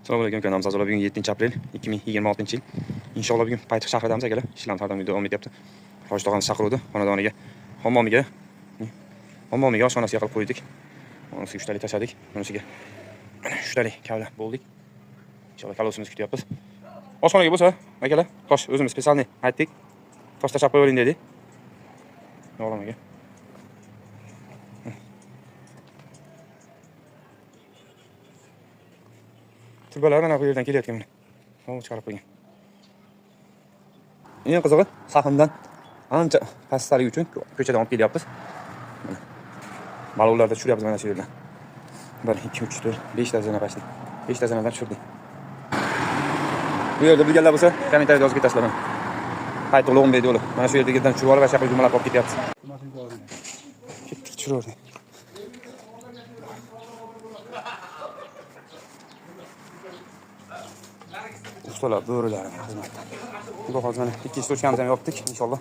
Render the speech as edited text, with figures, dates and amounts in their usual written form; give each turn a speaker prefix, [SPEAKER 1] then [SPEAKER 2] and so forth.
[SPEAKER 1] Assalomu alaykum kanalimiz bugun 7-aprel 2026-yil. Inshaalloh bugun Paytix shahridamiz akalar. Ishlarimiz har doimgidek davom etyapti. Hoji tog'amiz chaqiruvdi xonadoniga, hammomiga oshxonasiga qilib qo'ydik. Unisiga 3 talik tashladik. Unisiga 3 talik kavla bo'ldik. Inshaalloh kalosimizni kutyapmiz. Oshxonaga bo'lsa, akalar, tosh o'zimiz spesialniy aytdik. Tosh tashab qo'ying dedik. Yo'lamaga. Turbalar mana bu yerdan kelayotgan. Mana chiqarib qo'ygan. Eng qizig'i, sahndan ancha pastligi uchun ko'chadan olib kelyapmiz. Balonlarda tushiryapmiz mana shu yerdan. 1 2 3 4 5 ta zona pastlik. 5 ta zonadan tushirdik. Bu yerda bilganlar bo'lsa, kommentariyada yozib ketasizlar. Qaytib Ulug'bek yo'li. Mana shu yerdagidan tushirib olib, shaqqa jumalab olib ketyapmiz. Ketdik, tushiraverdik. Ustalar, bo'rilar xizmatda. Bu hozir mana ikkinchi to'chkamizni ham yopdik, inshaalloh.